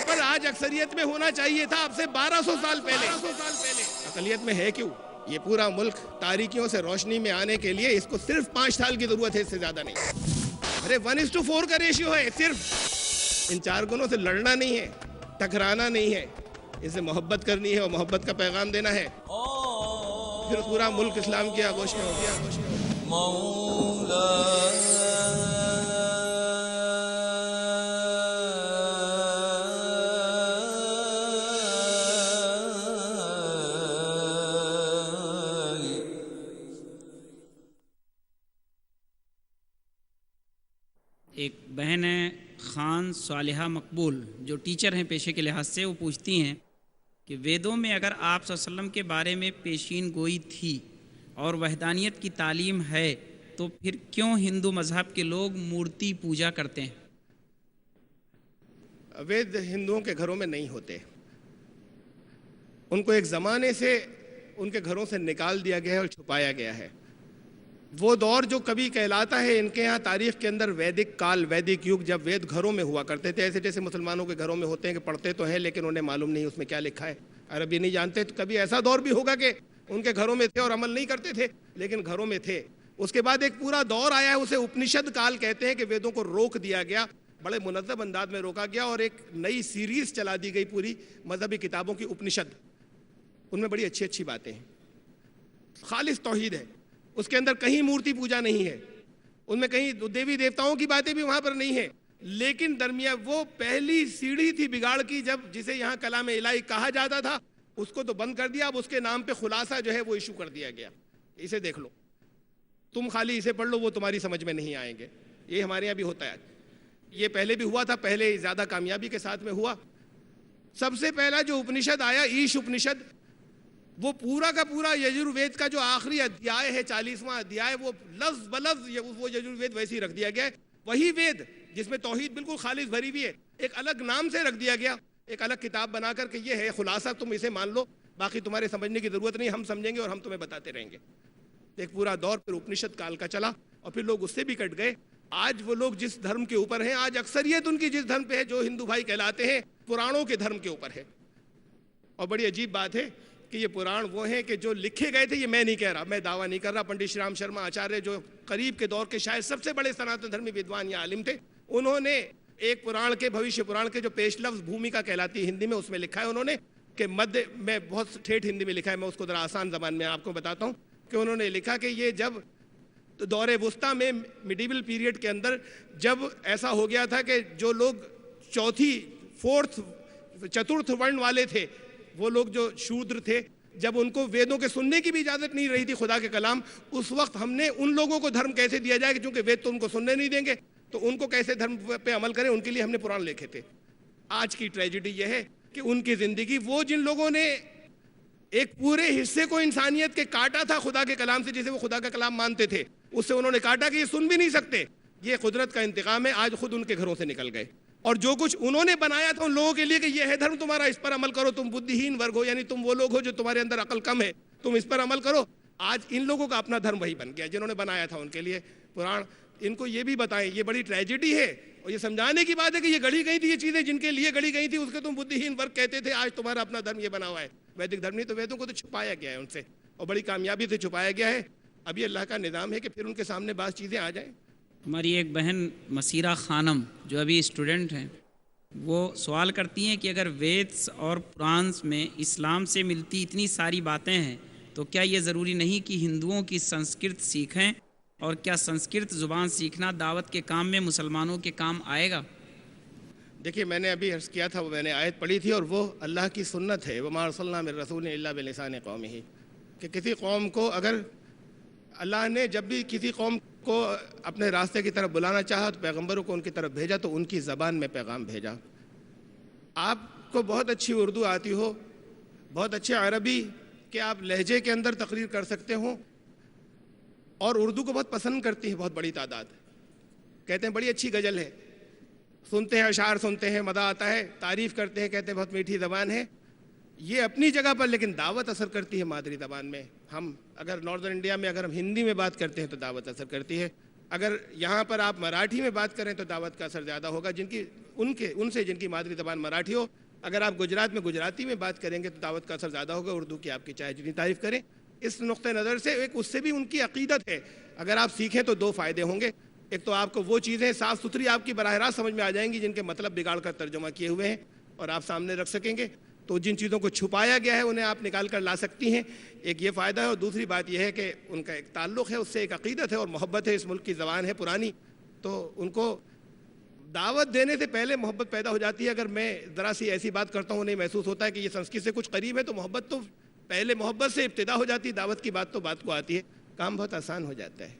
پر آج اکثریت میں ہونا چاہیے تھا اب سے 1200 سال پہلے. اقلیت میں ہے کیوں؟ یہ پورا ملک تاریکیوں سے روشنی میں آنے کے لیے اس کو صرف 5 سال کی ضرورت ہے، اس سے زیادہ نہیں. ارے 1:4 کا ریشیو ہے. صرف ان 4 گنوں سے لڑنا نہیں ہے، ٹکرانا نہیں ہے، اسے محبت کرنی ہے اور محبت کا پیغام دینا ہے. پھر پورا ملک اسلام کی آغوش میں ہو گیا. ایک بہن ہے خان صالحہ مقبول، جو ٹیچر ہیں پیشے کے لحاظ سے، وہ پوچھتی ہیں کہ ویدوں میں اگر آپ صلی اللہ علیہ وسلم کے بارے میں پیشین گوئی تھی اور وحدانیت کی تعلیم ہے تو پھر کیوں ہندو مذہب کے لوگ مورتی پوجا کرتے ہیں؟ وید ہندوؤں کے گھروں میں نہیں ہوتے. ان کو ایک زمانے سے ان کے گھروں سے نکال دیا گیا ہے اور چھپایا گیا ہے. وہ دور جو کبھی کہلاتا ہے ان کے ہاں تاریخ کے اندر ویدک کال، ویدک یگ، جب وید گھروں میں ہوا کرتے تھے، ایسے جیسے مسلمانوں کے گھروں میں ہوتے ہیں کہ پڑھتے تو ہیں لیکن انہیں معلوم نہیں اس میں کیا لکھا ہے، عربی نہیں جانتے. تو کبھی ایسا دور بھی ہوگا کہ ان کے گھروں میں تھے اور عمل نہیں کرتے تھے لیکن گھروں میں تھے. اس کے بعد ایک پورا دور آیا ہے، اسے اپنشد کال کہتے ہیں، کہ ویدوں کو روک دیا گیا، بڑے منظم انداز میں روکا گیا اور ایک نئی سیریز چلا دی گئی پوری مذہبی کتابوں کی، اپنشد. ان میں بڑی اچھی اچھی باتیں ہیں، خالص توحید ہے، اس کے اندر کہیں مورتی پوجا نہیں ہے، ان میں کہیں دیوی دیوتاؤں کی باتیں بھی وہاں پر نہیں ہیں. لیکن درمیان وہ پہلی سیڑھی تھی بگاڑ کی، جب جسے یہاں کلام الہی کہا جاتا تھا اس کو تو بند کر دیا. اب اس کے نام پہ خلاصہ جو ہے وہ ایشو کر دیا گیا، اسے دیکھ لو، تم خالی اسے پڑھ لو، وہ تمہاری سمجھ میں نہیں آئیں گے. یہ ہمارے یہاں بھی ہوتا ہے، یہ پہلے بھی ہوا تھا، پہلے زیادہ کامیابی کے ساتھ میں ہوا. سب سے پہلا جو اپنشد آیا، ایش اپنشد، وہ پورا کا پورا یجروید کا جو آخری ادھیائے ہے، 40واں ادھیائے، وہ لفظ بلفظ وہ یجروید ویسے ہی رکھ دیا گیا ہے. وہی وید جس میں توحید بالکل خالص بھری ہوئی ہے، ایک الگ نام سے رکھ دیا گیا، ایک الگ کتاب بنا کر کہ یہ ہے خلاصہ، تم اسے مان لو، باقی تمہارے سمجھنے کی ضرورت نہیں، ہم سمجھیں گے اور ہم تمہیں بتاتے رہیں گے. ایک پورا دور پھر اپنشد کال کا چلا اور پھر لوگ اس سے بھی کٹ گئے. آج وہ لوگ جس دھرم کے اوپر ہیں، آج اکثریت ان کی جس دھرم پہ ہے، جو ہندو بھائی کہلاتے ہیں، پرانوں کے دھرم کے اوپر ہے. اور بڑی عجیب بات ہے کہ یہ پران وہ ہیں کہ جو لکھے گئے تھے، یہ میں نہیں کہہ رہا، میں دعویٰ نہیں کر رہا، پنڈت شری رام شرما آچاریہ جو قریب کے دور کے شاید سب سے بڑے سناتن دھرمی ودوان یا عالم تھے، انہوں نے ایک پران کے، بھوشیہ پران کے جو پیش لفظ بھومکا کہلاتی ہے ہندی میں، اس میں لکھا ہے انہوں نے کہ مدھیہ میں، بہت ٹھیٹھ ہندی میں لکھا ہے، میں اس کو ذرا آسان زبان میں آپ کو بتاتا ہوں کہ انہوں نے لکھا کہ یہ جب دور وسطیٰ میں، میڈیول پیریڈ کے اندر، جب ایسا ہو گیا تھا کہ جو لوگ چترتھ ورن والے تھے، وہ لوگ جو شودر تھے، جب ان کو ویدوں کے سننے کی بھی اجازت نہیں رہی تھی، خدا کے کلام، اس وقت ہم نے ان لوگوں کو دھرم کیسے دیا جائے کہ چونکہ وید تو ان کو سننے نہیں دیں گے تو ان کو کیسے دھرم پہ عمل کریں، ان کے لیے ہم نے پران لکھے تھے. آج کی ٹریجڈی یہ ہے کہ ان کی زندگی، وہ جن لوگوں نے ایک پورے حصے کو انسانیت کے کاٹا تھا خدا کے کلام سے، جسے وہ خدا کا کلام مانتے تھے، اس سے انہوں نے کاٹا کہ یہ سن بھی نہیں سکتے. یہ قدرت کا انتقام ہے، آج خود ان کے گھروں سے نکل گئے. اور جو کچھ انہوں نے بنایا تھا ان لوگوں کے لیے کہ یہ ہے دھرم تمہارا، اس پر عمل کرو، تم بدھہین ورگ ہو، یعنی تم وہ لوگ ہو جو تمہارے اندر عقل کم ہے، تم اس پر عمل کرو، آج ان لوگوں کا اپنا دھرم وہی بن گیا جنہوں نے بنایا تھا ان کے لیے پران. ان کو یہ بھی بتائیں، یہ بڑی ٹریجڈی ہے اور یہ سمجھانے کی بات ہے کہ یہ گڑھی گئی تھی، یہ چیزیں جن کے لیے گڑھی گئی تھی اس کے تم بدھہین ورگ کہتے تھے، آج تمہارا اپنا دھرم یہ بنا ہوا ہے. ویدک دھرم نہیں، تو ویدوں کو تو چھپایا گیا ہے ان سے، اور بڑی کامیابی سے چھپایا گیا ہے. اب یہ اللہ کا نظام ہے کہ پھر ان کے سامنے بعض چیزیں آ جائیں. ہماری ایک بہن مسیرہ خانم جو ابھی اسٹوڈنٹ ہیں، وہ سوال کرتی ہیں کہ اگر ویدس اور پرانس میں اسلام سے ملتی اتنی ساری باتیں ہیں تو کیا یہ ضروری نہیں کہ ہندوؤں کی سنسکرت سیکھیں، اور کیا سنسکرت زبان سیکھنا دعوت کے کام میں مسلمانوں کے کام آئے گا؟ دیکھیے، میں نے ابھی عرض کیا تھا، وہ میں نے آیت پڑھی تھی اور وہ اللہ کی سنت ہے، وَمَا أَرْسَلْنَا مِن رَّسُولٍ إِلَّا بِلِسَانِ قَوْمِهِ، کہ کسی قوم کو اگر اللہ نے جب بھی کسی قوم کو اپنے راستے کی طرف بلانا چاہا تو پیغمبروں کو ان کی طرف بھیجا تو ان کی زبان میں پیغام بھیجا. آپ کو بہت اچھی اردو آتی ہو، بہت اچھے عربی کہ آپ لہجے کے اندر تقریر کر سکتے ہوں، اور اردو کو بہت پسند کرتی ہے بہت بڑی تعداد، کہتے ہیں بڑی اچھی غزل ہے، سنتے ہیں، اشعار سنتے ہیں، مزہ آتا ہے، تعریف کرتے ہیں، کہتے ہیں بہت میٹھی زبان ہے. یہ اپنی جگہ پر، لیکن دعوت اثر کرتی ہے مادری زبان میں. ہم اگر ناردرن انڈیا میں اگر ہم ہندی میں بات کرتے ہیں تو دعوت اثر کرتی ہے، اگر یہاں پر آپ مراٹھی میں بات کریں تو دعوت کا اثر زیادہ ہوگا. جن کی ان سے جن کی مادری زبان مراٹھی ہو. اگر آپ گجرات میں گجراتی میں بات کریں گے تو دعوت کا اثر زیادہ ہوگا. اردو کی آپ کی چاہے جتنی تعریف کریں. اس نقطۂ نظر سے ایک اس سے بھی ان کی عقیدت ہے. اگر آپ سیکھیں تو دو فائدے ہوں گے. ایک تو آپ کو وہ چیزیں صاف ستھری آپ کی براہ راست سمجھ میں آ جائیں گی جن کے مطلب بگاڑ کر ترجمہ کیے ہوئے ہیں اور آپ سامنے رکھ سکیں گے. تو جن چیزوں کو چھپایا گیا ہے انہیں آپ نکال کر لا سکتی ہیں. ایک یہ فائدہ ہے. اور دوسری بات یہ ہے کہ ان کا ایک تعلق ہے اس سے, ایک عقیدت ہے اور محبت ہے. اس ملک کی زبان ہے پرانی, تو ان کو دعوت دینے سے پہلے محبت پیدا ہو جاتی ہے. اگر میں ذرا سی ایسی بات کرتا ہوں انہیں محسوس ہوتا ہے کہ یہ سنسکرت سے کچھ قریب ہے, تو محبت تو پہلے محبت سے ابتدا ہو جاتی ہے. دعوت کی بات تو بات کو آتی ہے. کام بہت آسان ہو جاتا ہے.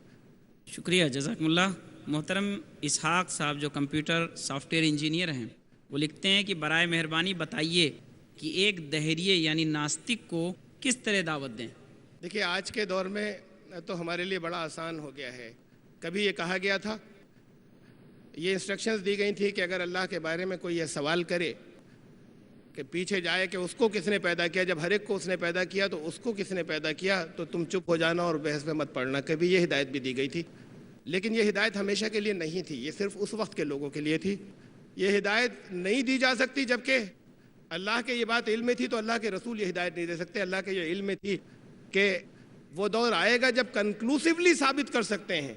شکریہ, جزاکم اللہ. محترم اسحاق صاحب جو کمپیوٹر سافٹ ویئر انجینئر ہیں, وہ لکھتے ہیں کہ برائے مہربانی بتائیے کہ ایک دہریے یعنی ناستک کو کس طرح دعوت دیں. دیکھیے, آج کے دور میں تو ہمارے لیے بڑا آسان ہو گیا ہے. کبھی یہ کہا گیا تھا, یہ انسٹرکشنز دی گئی تھی کہ اگر اللہ کے بارے میں کوئی یہ سوال کرے کہ پیچھے جائے کہ اس کو کس نے پیدا کیا, جب ہر ایک کو اس نے پیدا کیا تو اس کو کس نے پیدا کیا, تو تم چپ ہو جانا اور بحث میں مت پڑنا. کبھی یہ ہدایت بھی دی گئی تھی. لیکن یہ ہدایت ہمیشہ کے لیے نہیں تھی, یہ صرف اس وقت کے لوگوں کے لیے تھی. یہ ہدایت نہیں دی جا سکتی. جبکہ اللہ کے یہ بات علم میں تھی تو اللہ کے رسول یہ ہدایت نہیں دے سکتے. اللہ کے یہ علم میں تھی کہ وہ دور آئے گا جب کنکلوسیولی ثابت کر سکتے ہیں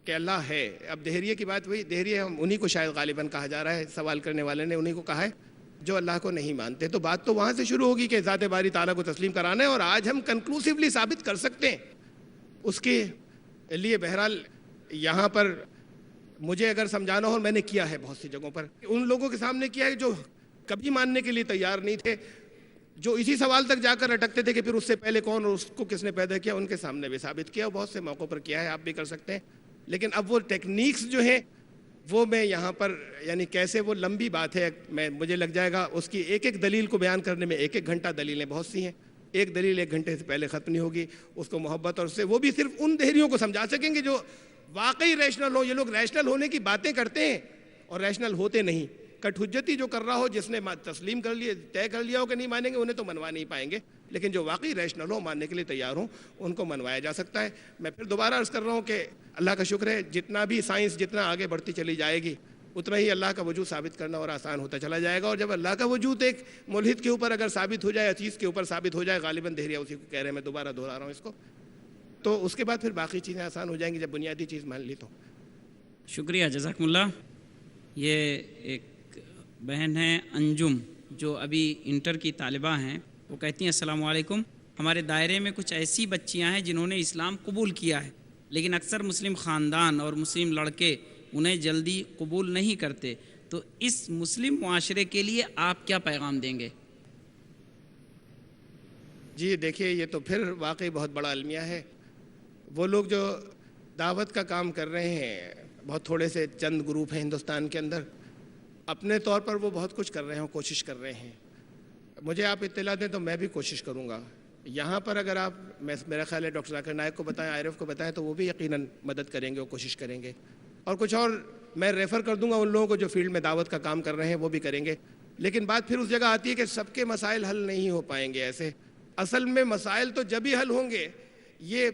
کہ اللہ ہے. اب دہریے کی بات وہی, دہریے ہم انہی کو شاید غالباً کہا جا رہا ہے, سوال کرنے والے نے انہی کو کہا ہے جو اللہ کو نہیں مانتے. تو بات تو وہاں سے شروع ہوگی کہ ذات باری تعالیٰ کو تسلیم کرانا ہے, اور آج ہم کنکلوسیولی ثابت کر سکتے ہیں. اس کے لیے بہرحال یہاں پر مجھے اگر سمجھانا ہو, میں نے کیا ہے بہت سی جگہوں پر, ان لوگوں کے سامنے کیا ہے جو کبھی ماننے کے لیے تیار نہیں تھے, جو اسی سوال تک جا کر اٹکتے تھے کہ پھر اس سے پہلے کون اور اس کو کس نے پیدا کیا, ان کے سامنے بھی ثابت کیا. بہت سے موقعوں پر کیا ہے, آپ بھی کر سکتے ہیں. لیکن اب وہ ٹیکنیکس جو ہیں وہ میں یہاں پر یعنی کیسے, وہ لمبی بات ہے. مجھے لگ جائے گا اس کی ایک ایک دلیل کو بیان کرنے میں 1 گھنٹہ. دلیلیں بہت سی ہیں, ایک دلیل 1 گھنٹے سے پہلے ختم نہیں ہوگی. اس کو محبت اور اس سے وہ بھی صرف ان دہریوں کو سمجھا سکیں گے جو واقعی ریشنل ہو. یہ لوگ ریشنل ہونے کی باتیں کرتے ہیں اور ریشنل ہوتے نہیں. کٹ حجتی جو کر رہا ہو, جس نے تسلیم کر لیے, طے کر لیا ہو کہ نہیں مانیں گے, انہیں تو منوا نہیں پائیں گے. لیکن جو واقعی ریشنل ہو, ماننے کے لیے تیار ہوں, ان کو منوایا جا سکتا ہے. میں پھر دوبارہ عرض کر رہا ہوں کہ اللہ کا شکر ہے, جتنا بھی سائنس جتنا آگے بڑھتی چلی جائے گی اتنا ہی اللہ کا وجود ثابت کرنا اور آسان ہوتا چلا جائے گا. اور جب اللہ کا وجود ایک ملحد کے اوپر اگر ثابت ہو جائے, عزیز کے اوپر ثابت ہو جائے, غالباً دہریہ اسی کو کہہ رہے ہیں, میں دوبارہ دہرا رہا ہوں اس کو, تو اس کے بعد پھر باقی چیزیں آسان ہو جائیں گی جب بنیادی چیز مان لی تو. شکریہ, جزاکم اللہ. یہ ایک بہن ہیں انجم, جو ابھی انٹر کی طالبہ ہیں. وہ کہتی ہیں السلام علیکم, ہمارے دائرے میں کچھ ایسی بچیاں ہیں جنہوں نے اسلام قبول کیا ہے, لیکن اکثر مسلم خاندان اور مسلم لڑکے انہیں جلدی قبول نہیں کرتے. تو اس مسلم معاشرے کے لیے آپ کیا پیغام دیں گے؟ جی دیکھیے, یہ تو پھر واقعی بہت بڑا المیہ ہے. وہ لوگ جو دعوت کا کام کر رہے ہیں, بہت تھوڑے سے چند گروپ ہیں ہندوستان کے اندر, اپنے طور پر وہ بہت کچھ کر رہے ہیں, کوشش کر رہے ہیں. مجھے آپ اطلاع دیں تو میں بھی کوشش کروں گا. یہاں پر اگر آپ, میرا خیال ہے ڈاکٹر ذاکر نائک کو بتائیں, عارف کو بتائیں, تو وہ بھی یقیناً مدد کریں گے اور کوشش کریں گے. اور کچھ اور میں ریفر کر دوں گا ان لوگوں کو جو فیلڈ میں دعوت کا کام کر رہے ہیں, وہ بھی کریں گے. لیکن بات پھر اس جگہ آتی ہے کہ سب کے مسائل حل نہیں ہو پائیں گے ایسے. اصل میں مسائل تو جب ہی حل ہوں گے, یہ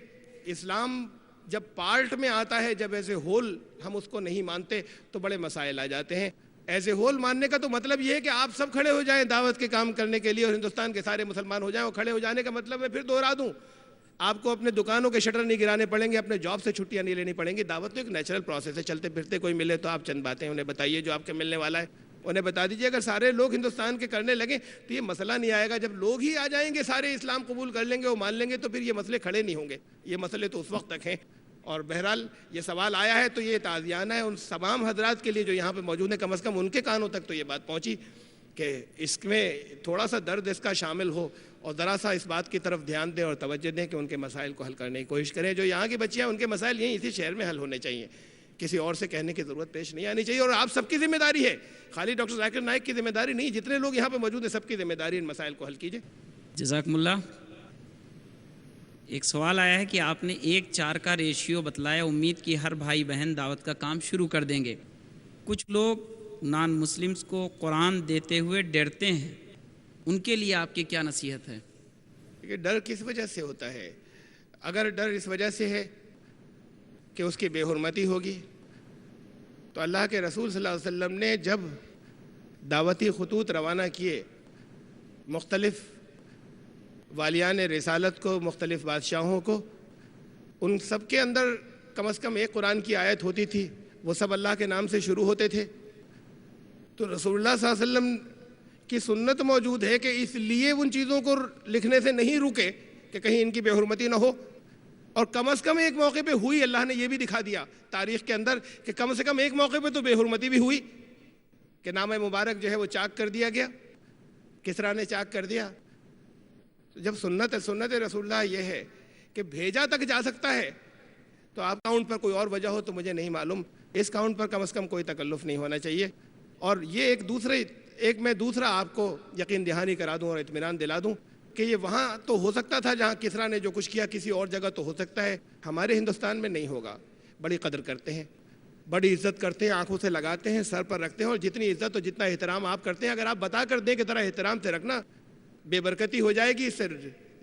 اسلام جب پارٹ میں آتا ہے, جب ایسے ہول ہم اس کو نہیں مانتے تو بڑے مسائل آ جاتے ہیں. ایسے ہول ماننے کا تو مطلب یہ ہے کہ آپ سب کھڑے ہو جائیں دعوت کے کام کرنے کے لیے, اور ہندوستان کے سارے مسلمان ہو جائیں. اور کھڑے ہو جانے کا مطلب میں پھر دوہرا دوں, آپ کو اپنے دکانوں کے شٹر نہیں گرانے پڑیں گے, اپنے جاب سے چھٹیاں نہیں لینی پڑیں گی. دعوت تو ایک نیچرل پروسیس ہے. چلتے پھرتے کوئی ملے تو آپ چند باتیں انہیں بتائیے, جو آپ کے ملنے والا ہے انہیں بتا دیجیے. اگر سارے لوگ ہندوستان کے کرنے لگیں تو یہ مسئلہ نہیں آئے گا. جب لوگ ہی آ جائیں گے, سارے اسلام قبول کر لیں گے, وہ مان لیں گے, تو پھر یہ مسئلے کھڑے نہیں ہوں گے. یہ مسئلے تو اس وقت تک ہیں. اور بہرحال یہ سوال آیا ہے تو یہ تعزیانہ ہے ان تمام حضرات کے لیے جو یہاں پہ موجود ہیں. کم از کم ان کے کانوں تک تو یہ بات پہنچی کہ اس میں تھوڑا سا درد اس کا شامل ہو, اور ذرا سا اس بات کی طرف دھیان دیں اور توجہ دیں کہ ان کے مسائل کو حل کرنے کی کوشش کریں. جو یہاں کی بچیاں, ان کے مسائل یہیں اسی شہر میں حل ہونے چاہیے, کسی اور سے کہنے کی ضرورت پیش نہیں آنی چاہیے. اور آپ سب کی ذمہ داری ہے, خالی ڈاکٹر ذاکر نائک کی ذمہ داری نہیں, جتنے لوگ یہاں پہ موجود ہیں سب کی ذمہ داری ان مسائل کو حل کیجیے. جزاکم اللہ. ایک سوال آیا ہے کہ آپ نے 1:4 کا ریشیو بتلایا, امید کی ہر بھائی بہن دعوت کا کام شروع کر دیں گے. کچھ لوگ نان مسلمز کو قرآن دیتے ہوئے ڈرتے ہیں, ان کے لیے آپ کی کیا نصیحت ہے؟ کہ ڈر کس وجہ سے ہوتا ہے؟ اگر ڈر اس وجہ سے ہے کہ اس کی بے حرمتی ہوگی, تو اللہ کے رسول صلی اللہ علیہ وسلم نے جب دعوتی خطوط روانہ کیے مختلف والیان رسالت کو، مختلف بادشاہوں کو، ان سب کے اندر کم از کم ایک قرآن کی آیت ہوتی تھی، وہ سب اللہ کے نام سے شروع ہوتے تھے۔ تو رسول اللہ صلی اللہ علیہ وسلم کی سنت موجود ہے کہ اس لیے ان چیزوں کو لکھنے سے نہیں رکے کہ کہیں ان کی بے حرمتی نہ ہو، اور کم از کم ایک موقع پہ ہوئی۔ اللہ نے یہ بھی دکھا دیا تاریخ کے اندر کہ کم سے کم ایک موقع پہ تو بے حرمتی بھی ہوئی کہ نام مبارک جو ہے وہ چاک کر دیا گیا، کسریٰ نے چاک کر دیا۔ جب سنت رسول اللہ یہ ہے کہ بھیجا تک جا سکتا ہے، تو آپ کاؤنٹ پر کوئی اور وجہ ہو تو مجھے نہیں معلوم، اس کاؤنٹ پر کم از کم کوئی تکلف نہیں ہونا چاہیے۔ اور یہ میں دوسرا آپ کو یقین دہانی کرا دوں اور اطمینان دلا دوں کہ یہ وہاں تو ہو سکتا تھا جہاں کسریٰ نے جو کچھ کیا، کسی اور جگہ تو ہو سکتا ہے، ہمارے ہندوستان میں نہیں ہوگا۔ بڑی قدر کرتے ہیں، بڑی عزت کرتے ہیں، آنکھوں سے لگاتے ہیں، سر پر رکھتے ہیں، اور جتنی عزت اور جتنا احترام آپ کرتے ہیں، اگر آپ بتا کر دیں کہ ذرا احترام سے رکھنا، بے برکتی ہو جائے گی، اس سے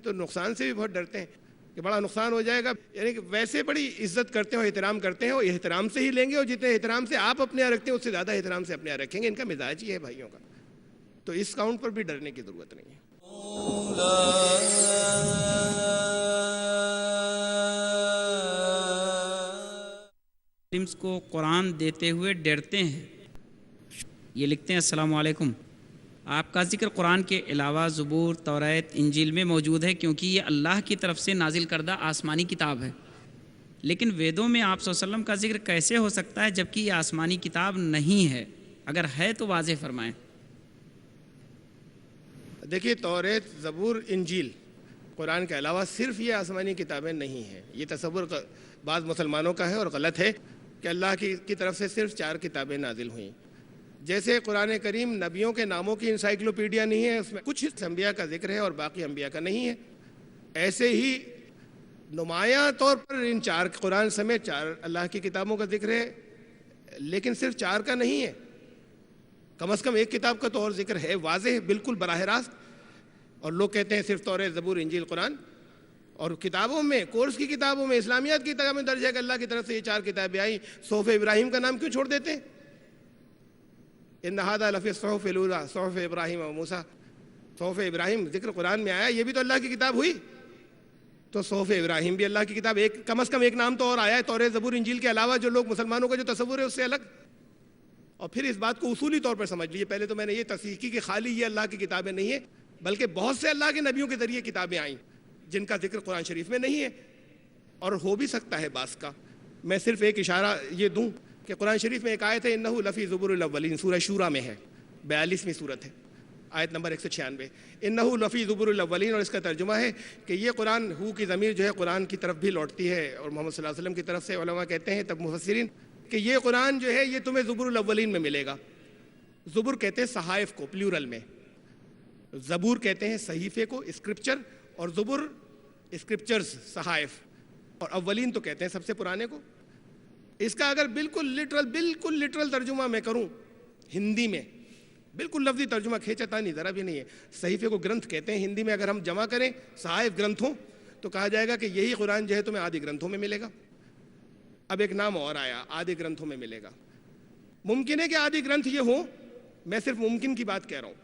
تو نقصان سے بھی بہت ڈرتے ہیں کہ بڑا نقصان ہو جائے گا، یعنی کہ ویسے بڑی عزت کرتے ہیں اور احترام کرتے ہیں، اور احترام سے ہی لیں گے، اور جتنے احترام سے آپ اپنے یہاں رکھتے ہیں اس سے زیادہ احترام سے اپنے یہاں رکھیں گے۔ ان کا مزاج ہی ہے بھائیوں کا، تو اس کاؤنٹ پر بھی ڈرنے کی ضرورت نہیں ہے۔ مسلمس کو قرآن دیتے ہوئے ڈرتے ہیں، یہ لکھتے ہیں السلام علیکم، آپ کا ذکر قرآن کے علاوہ زبور، توریت، انجیل میں موجود ہے کیونکہ یہ اللہ کی طرف سے نازل کردہ آسمانی کتاب ہے، لیکن ویدوں میں آپ صلی اللہ علیہ وسلم کا ذکر کیسے ہو سکتا ہے جبکہ یہ آسمانی کتاب نہیں ہے؟ اگر ہے تو واضح فرمائیں۔ دیکھیے، توریت، زبور، انجیل قرآن کے علاوہ صرف یہ آسمانی کتابیں نہیں ہیں۔ یہ تصور بعض مسلمانوں کا ہے اور غلط ہے کہ اللہ کی طرف سے صرف 4 کتابیں نازل ہوئیں۔ جیسے قرآن کریم نبیوں کے ناموں کی انسائکلوپیڈیا نہیں ہے، اس میں کچھ انبیاء کا ذکر ہے اور باقی انبیاء کا نہیں ہے، ایسے ہی نمایاں طور پر ان 4 قرآن سمیت 4 اللہ کی کتابوں کا ذکر ہے، لیکن صرف 4 کا نہیں ہے، کم از کم ایک کتاب کا تو اور ذکر ہے، واضح بالکل براہ راست۔ اور لوگ کہتے ہیں صرف توریت، زبور، انجیل، قرآن، اور کتابوں میں، کورس کی کتابوں میں، اسلامیات کی کتابوں میں درج ہے کہ اللہ کی طرف سے یہ 4 کتابیں آئیں۔ صحف ابراہیم کا نام کیوں چھوڑ دیتے ہیں؟ ان ھذا لفی الصحف الاولی صحف ابراہیم و موسیٰ، صحف ابراہیم ذکر قرآن میں آیا، یہ بھی تو اللہ کی کتاب ہوئی، تو صحف ابراہیم بھی اللہ کی کتاب، ایک کم از کم ایک نام تو اور آیا ہے توریت، زبور، انجیل کے علاوہ، جو لوگ مسلمانوں کا جو تصور ہے اس سے الگ۔ اور پھر اس بات کو اصولی طور پر سمجھ لیجیے، پہلے تو میں نے یہ تصحیح کی کہ خالی یہ اللہ کی کتابیں نہیں ہیں، بلکہ بہت سے اللہ کے نبیوں کے ذریعے کتابیں آئیں جن کا ذکر قرآن شریف میں نہیں ہے، اور ہو بھی سکتا ہے بعض کا۔ میں صرف ایک اشارہ یہ دوں کہ قرآن شریف میں ایک آیت ہے انہ لفی زبور الاولین، سورہ شورى میں ہے، 42ویں سورت ہے، آیت نمبر 196، انہ لفی زبور الاولین، اور اس کا ترجمہ ہے کہ یہ قرآن، ہو کی ضمیر جو ہے قرآن کی طرف بھی لوٹتی ہے اور محمد صلی اللہ علیہ وسلم کی طرف سے۔ علماء کہتے ہیں، تب مفسرین، کہ یہ قرآن جو ہے یہ تمہیں زبور الاولین میں ملے گا۔ زبور کہتے ہیں صحائف کو پلیورل میں، زبور کہتے ہیں صحیفے کو، اسکرپچر، اور زبور اسکرپچرز، صحائف، اور اولین تو کہتے ہیں سب سے پرانے کو۔ اس کا اگر بالکل لٹرل ترجمہ میں کروں ہندی میں، بالکل لفظی ترجمہ، کھینچتا نہیں، ذرا بھی نہیں ہے، صحیفے کو گرنتھ کہتے ہیں ہندی میں، اگر ہم جمع کریں صحائف گرنتھوں تو کہا جائے گا کہ یہی قرآن جو ہے تمہیں آدی گرنتھوں میں ملے گا۔ اب ایک نام اور آیا، آدی گرنتھوں میں ملے گا۔ ممکن ہے کہ آدی گرنتھ یہ ہوں، میں صرف ممکن کی بات کہہ رہا ہوں،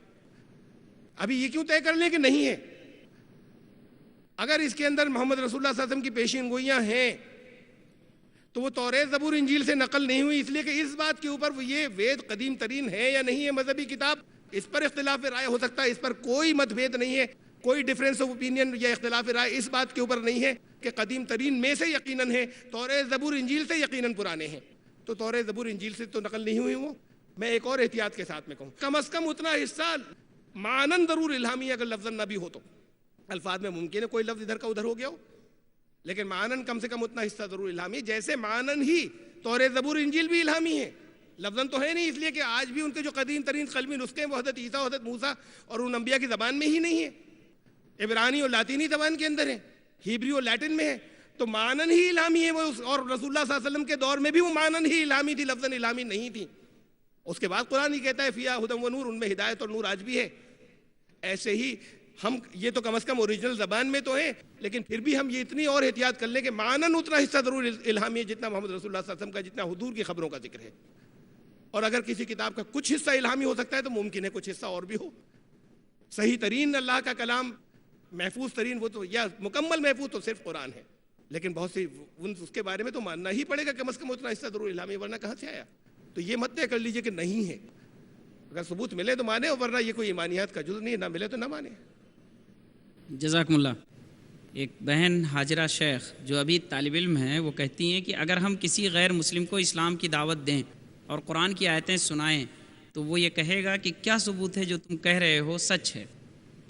ابھی یہ کیوں طے کر لیں کہ نہیں ہے؟ اگر اس کے اندر محمد رسول اللہ صلی اللہ علیہ وسلم کی پیشین گوئیاں ہیں تو وہ توریت، زبور، انجیل سے نقل نہیں ہوئی، اس لیے کہ اس بات کے اوپر یہ وید قدیم ترین ہے یا نہیں ہے مذہبی کتاب، اس پر اختلاف رائے ہو سکتا ہے، اس پر کوئی مت بھید نہیں ہے، کوئی ڈیفرنس آف اوپینین یا اختلاف رائے اس بات کے اوپر نہیں ہے کہ قدیم ترین میں سے یقیناً ہے، توریت، زبور، انجیل سے یقیناً پرانے ہیں، تو توریت، زبور، انجیل سے تو نقل نہیں ہوئی وہ۔ میں ایک اور احتیاط کے ساتھ میں کہوں، کم از کم اتنا حصہ معنن ضرور الہامی، اگر لفظاً نہ بھی ہو تو، الفاظ میں ممکن ہے کوئی لفظ ادھر کا ادھر ہو گیا ہو، لیکن معنن کم سے کم اتنا حصہ ضرور الہامی، جیسے معنن ہی توریت، زبور، انجیل بھی الہامی ہے، لفظاً تو ہے نہیں، اس لیے کہ آج بھی ان کے جو قدیم ترین قلمی نسخے ہیں وہ حضرت عیسیٰ، حضرت موسیٰ اور ان انبیاء کی زبان میں ہی نہیں ہے، عبرانی اور لاطینی زبان کے اندر ہے، ہیبری اور لیٹن میں ہے، تو معنن ہی الہامی ہے وہ، اور رسول اللہ صلی اللہ علیہ وسلم کے دور میں بھی وہ معنن ہی الہامی تھی، لفظاً الہامی نہیں تھی۔ اس کے بعد قرآن ہی کہتا ہے فیہا ھدی و نور، ان میں ہدایت اور نور آج بھی ہے۔ ایسے ہی ہم یہ تو کم از کم اوریجنل زبان میں تو ہیں، لیکن پھر بھی ہم یہ اتنی اور احتیاط کر لیں کہ معنن اتنا حصہ ضرور الہامی ہے جتنا محمد رسول اللہ صلی اللہ علیہ وسلم کا، جتنا حضور کی خبروں کا ذکر ہے، اور اگر کسی کتاب کا کچھ حصہ الہامی ہو سکتا ہے تو ممکن ہے کچھ حصہ اور بھی ہو. صحیح ترین اللہ کا کلام، محفوظ ترین وہ تو یا مکمل محفوظ تو صرف قرآن ہے، لیکن بہت سی اس کے بارے میں تو ماننا ہی پڑے گا کم از کم اتنا حصہ ضرور الہامی، ورنہ کہاں سے آیا؟ تو یہ مت طے کر لیجئے کہ نہیں ہے، اگر ثبوت ملے تو مانے، ورنہ یہ کوئی ایمانیات کا جز نہیں، نہ ملے تو نہ مانے. جزاکم اللہ. ایک بہن حاجرہ شیخ جو ابھی طالب علم ہیں، وہ کہتی ہیں کہ اگر ہم کسی غیر مسلم کو اسلام کی دعوت دیں اور قرآن کی آیتیں سنائیں تو وہ یہ کہے گا کہ کیا ثبوت ہے جو تم کہہ رہے ہو سچ ہے،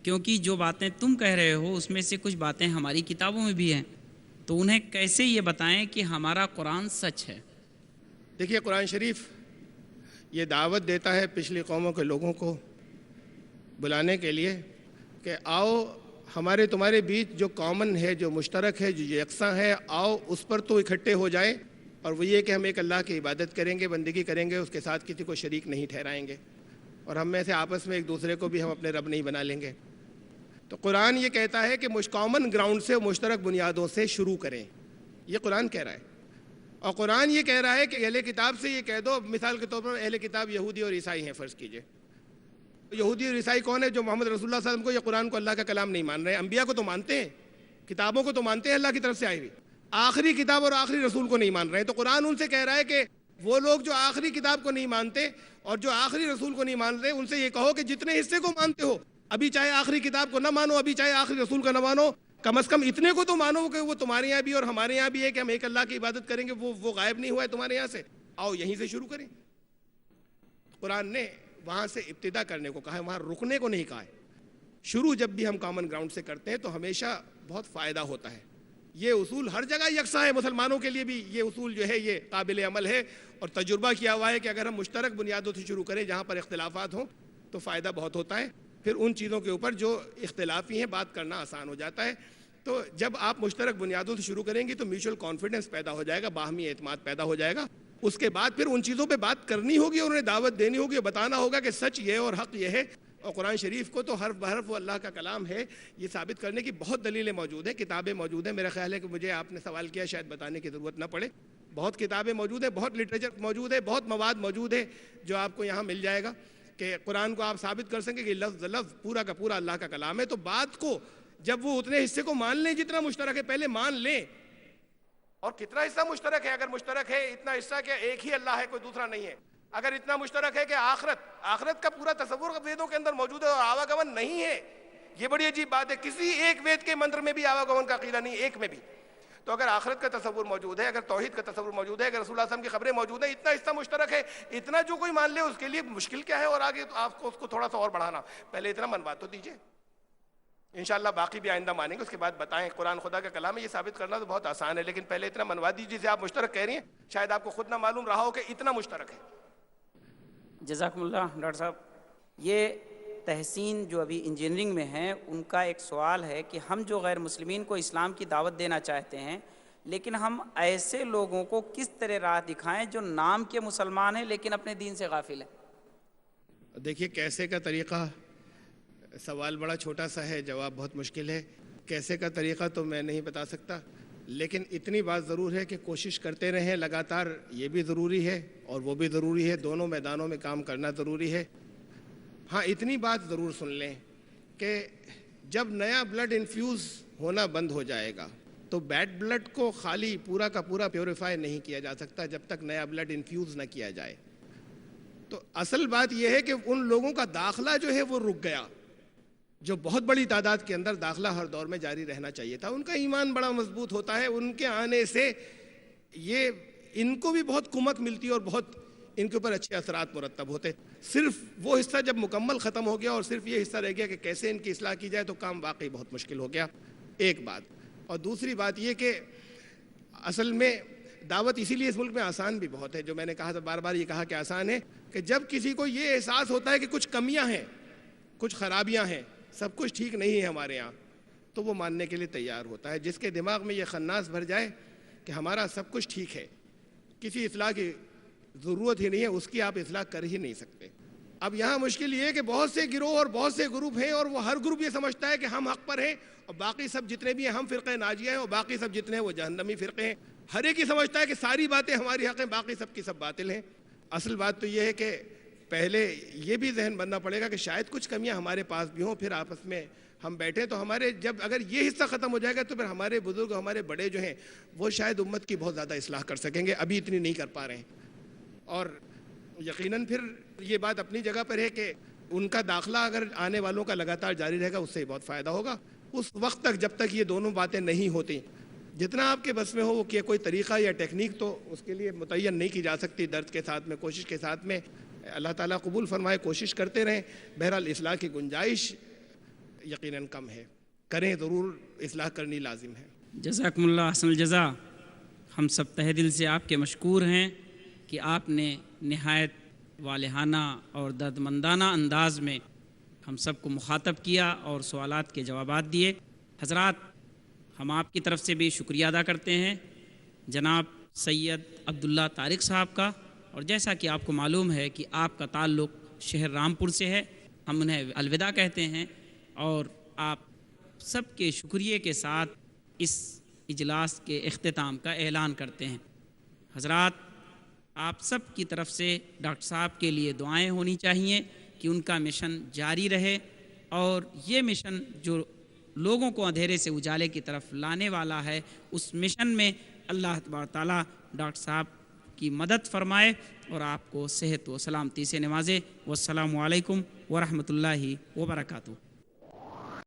کیونکہ جو باتیں تم کہہ رہے ہو اس میں سے کچھ باتیں ہماری کتابوں میں بھی ہیں، تو انہیں کیسے یہ بتائیں کہ ہمارا قرآن سچ ہے؟ دیکھیے قرآن شریف یہ دعوت دیتا ہے پچھلی قوموں کے لوگوں کو بلانے کے لیے کہ آؤ ہمارے تمہارے بیچ جو کامن ہے، جو مشترک ہے، جو یکساں ہے، آؤ اس پر تو اکٹھے ہو جائیں، اور وہ یہ کہ ہم ایک اللہ کی عبادت کریں گے، بندگی کریں گے، اس کے ساتھ کسی کو شریک نہیں ٹھہرائیں گے، اور ہم میں سے آپس میں ایک دوسرے کو بھی ہم اپنے رب نہیں بنا لیں گے. تو قرآن یہ کہتا ہے کہ کامن گراؤنڈ سے، مشترک بنیادوں سے شروع کریں، یہ قرآن کہہ رہا ہے. اور قرآن یہ کہہ رہا ہے کہ اہل کتاب سے یہ کہہ دو، مثال کے طور پر اہل کتاب یہودی اور عیسائی ہیں فرض کیجئے. یہودی اور عیسائی کون ہے؟ جو محمد رسول اللہ صلی اللہ علیہ وسلم کو یا قرآن کو اللہ کا کلام نہیں مان رہے. انبیاء کو تو مانتے ہیں، کتابوں کو تو مانتے ہیں اللہ کی طرف سے آئی ہوئی، آخری کتاب اور آخری رسول کو نہیں مان رہے. تو قرآن ان سے کہہ رہا ہے کہ وہ لوگ جو آخری کتاب کو نہیں مانتے اور جو آخری رسول کو نہیں مان رہے، ان سے یہ کہو کہ جتنے حصے کو مانتے ہو، ابھی چاہے آخری کتاب کو نہ مانو، ابھی چاہے آخری رسول کا نہ مانو، کم از کم اتنے کو تو مانو کہ وہ تمہارے یہاں بھی اور ہمارے یہاں بھی ہے کہ ہم ایک اللہ کی عبادت کریں گے، وہ غائب نہیں ہوا ہے تمہارے یہاں سے. آؤ یہیں سے شروع کریں. قرآن نے وہاں سے ابتدا کرنے کو کہا ہے، وہاں رکنے کو نہیں کہا ہے. شروع جب بھی ہم کامن گراؤنڈ سے کرتے ہیں تو ہمیشہ بہت فائدہ ہوتا ہے. یہ اصول ہر جگہ یکساں ہے، مسلمانوں کے لیے بھی یہ اصول جو ہے یہ قابل عمل ہے، اور تجربہ کیا ہوا ہے کہ اگر ہم مشترک بنیادوں سے شروع کریں جہاں پر اختلافات ہوں تو فائدہ بہت ہوتا ہے. پھر ان چیزوں کے اوپر جو اختلافی ہیں بات کرنا آسان ہو جاتا ہے. تو جب آپ مشترک بنیادوں سے شروع کریں گے تو میوچل کانفیڈنس پیدا ہو جائے گا، باہمی اعتماد پیدا ہو جائے گا. اس کے بعد پھر ان چیزوں پہ بات کرنی ہوگی اور انہیں دعوت دینی ہوگی، بتانا ہوگا کہ سچ یہ ہے اور حق یہ ہے. اور قرآن شریف کو تو حرف بحرف وہ اللہ کا کلام ہے، یہ ثابت کرنے کی بہت دلیلیں موجود ہیں، کتابیں موجود ہیں. میرا خیال ہے کہ مجھے آپ نے سوال کیا شاید بتانے کی ضرورت نہ پڑے. بہت کتابیں موجود ہیں، بہت لٹریچر موجود ہے، بہت مواد موجود ہے جو آپ کو یہاں مل جائے گا کہ قرآن کو آپ ثابت کر سکیں کہ لفظ لفظ پورا کا پورا اللہ کا کلام ہے. تو بات کو جب وہ اتنے حصے کو مان لیں جتنا مشترک ہے، پہلے مان لیں. اور کتنا حصہ مشترک ہے؟ اگر مشترک ہے اتنا حصہ کہ ایک ہی اللہ ہے، کوئی دوسرا نہیں ہے. اگر اتنا مشترک ہے کہ آخرت کا پورا تصور ویدوں کے اندر موجود ہے اور آواگمن نہیں ہے، یہ بڑی عجیب بات ہے. کسی ایک وید کے منتر میں بھی آواگمن کا عقیدہ نہیں، ایک میں بھی. تو اگر آخرت کا تصور موجود ہے، اگر توحید کا تصور موجود ہے، اگر رسول اللہ صلی اللہ علیہ وسلم کی خبریں موجود ہیں، اتنا حصہ مشترک ہے، اتنا جو کوئی مان لے اس کے لیے مشکل کیا ہے؟ اور آگے تو آپ کو اس کو تھوڑا سا اور بڑھانا، پہلے اتنا منوا تو دیجئے. انشاءاللہ باقی بھی آئندہ مانیں گے، اس کے بعد بتائیں قرآن خدا کا کلام ہے. یہ ثابت کرنا تو بہت آسان ہے، لیکن پہلے اتنا منوا دیجیے جسے آپ مشترک کہہ رہی ہیں. شاید آپ کو خود نہ معلوم رہا ہو کہ اتنا مشترک ہے. جزاکم اللہ ڈاکٹر صاحب. یہ تحسین جو ابھی انجینئرنگ میں ہیں، ان کا ایک سوال ہے کہ ہم جو غیر مسلمین کو اسلام کی دعوت دینا چاہتے ہیں، لیکن ہم ایسے لوگوں کو کس طرح راہ دکھائیں جو نام کے مسلمان ہیں لیکن اپنے دین سے غافل ہیں؟ دیکھیے کیسے کا طریقہ، سوال بڑا چھوٹا سا ہے، جواب بہت مشکل ہے. کیسے کا طریقہ تو میں نہیں بتا سکتا، لیکن اتنی بات ضرور ہے کہ کوشش کرتے رہیں لگاتار. یہ بھی ضروری ہے اور وہ بھی ضروری ہے، دونوں میدانوں میں کام کرنا ضروری ہے. ہاں اتنی بات ضرور سن لیں کہ جب نیا بلڈ انفیوز ہونا بند ہو جائے گا تو بیڈ بلڈ کو خالی پورا کا پورا پیوریفائی نہیں کیا جا سکتا جب تک نیا بلڈ انفیوز نہ کیا جائے. تو اصل بات یہ ہے کہ ان لوگوں کا داخلہ جو ہے وہ رک گیا، جو بہت بڑی تعداد کے اندر داخلہ ہر دور میں جاری رہنا چاہیے تھا. ان کا ایمان بڑا مضبوط ہوتا ہے، ان کے آنے سے یہ ان کو بھی بہت کمک ملتی اور بہت ان کے اوپر اچھے اثرات مرتب ہوتے. صرف وہ حصہ جب مکمل ختم ہو گیا اور صرف یہ حصہ رہ گیا کہ کیسے ان کی اصلاح کی جائے تو کام واقعی بہت مشکل ہو گیا. ایک بات. اور دوسری بات یہ کہ اصل میں دعوت اسی لیے اس ملک میں آسان بھی بہت ہے، جو میں نے کہا تھا بار بار یہ کہا کہ آسان ہے، کہ جب کسی کو یہ احساس ہوتا ہے کہ کچھ کمیاں ہیں، کچھ خرابیاں ہیں، سب کچھ ٹھیک نہیں ہے ہمارے ہاں، تو وہ ماننے کے لیے تیار ہوتا ہے. جس کے دماغ میں یہ خناس بھر جائے کہ ہمارا سب کچھ ٹھیک ہے، کسی اصلاح کی ضرورت ہی نہیں ہے، اس کی آپ اصلاح کر ہی نہیں سکتے. اب یہاں مشکل یہ ہے کہ بہت سے گروہ اور بہت سے گروپ ہیں اور وہ ہر گروپ یہ سمجھتا ہے کہ ہم حق پر ہیں اور باقی سب جتنے بھی ہیں ہم فرقہ ناجیہ ہیں اور باقی سب جتنے ہیں وہ جہنمی فرقے ہیں. ہر ایک ہی سمجھتا ہے کہ ساری باتیں ہماری حق ہیں، باقی سب کی سب باطل ہیں. اصل بات تو یہ ہے کہ پہلے یہ بھی ذہن بننا پڑے گا کہ شاید کچھ کمیاں ہمارے پاس بھی ہوں، پھر آپس میں ہم بیٹھیں تو ہمارے جب اگر یہ حصہ ختم ہو جائے گا تو پھر ہمارے بزرگ ہمارے بڑے جو ہیں وہ شاید امت کی بہت زیادہ اصلاح کر سکیں گے، ابھی اتنی نہیں کر پا رہے ہیں۔ اور یقیناً پھر یہ بات اپنی جگہ پر ہے کہ ان کا داخلہ اگر آنے والوں کا لگاتار جاری رہے گا اس سے بہت فائدہ ہوگا۔ اس وقت تک جب تک یہ دونوں باتیں نہیں ہوتی، جتنا آپ کے بس میں ہو وہ کہ کوئی طریقہ یا ٹیکنیک تو اس کے لیے متعین نہیں کی جا سکتی، درد کے ساتھ میں کوشش کے ساتھ میں اللہ تعالیٰ قبول فرمائے، کوشش کرتے رہیں۔ بہرحال اصلاح کی گنجائش یقیناً کم ہے، کریں ضرور، اصلاح کرنی لازم ہے۔ جزاکم اللہ احسن الجزا۔ ہم سب تہ دل سے آپ کے مشکور ہیں کہ آپ نے نہایت والہانہ اور دردمندانہ انداز میں ہم سب کو مخاطب کیا اور سوالات کے جوابات دیے۔ حضرات، ہم آپ کی طرف سے بھی شکریہ ادا کرتے ہیں جناب سید عبداللہ طارق صاحب کا، اور جیسا کہ آپ کو معلوم ہے کہ آپ کا تعلق شہر رامپور سے ہے، ہم انہیں الوداع کہتے ہیں اور آپ سب کے شکریہ کے ساتھ اس اجلاس کے اختتام کا اعلان کرتے ہیں۔ حضرات، آپ سب کی طرف سے ڈاکٹر صاحب کے لیے دعائیں ہونی چاہیے کہ ان کا مشن جاری رہے، اور یہ مشن جو لوگوں کو اندھیرے سے اجالے کی طرف لانے والا ہے، اس مشن میں اللہ تبارک تعالیٰ ڈاکٹر صاحب کی مدد فرمائے اور آپ کو صحت و سلامتی سے نوازے۔ والسلام علیکم ورحمۃ اللہ وبرکاتہ۔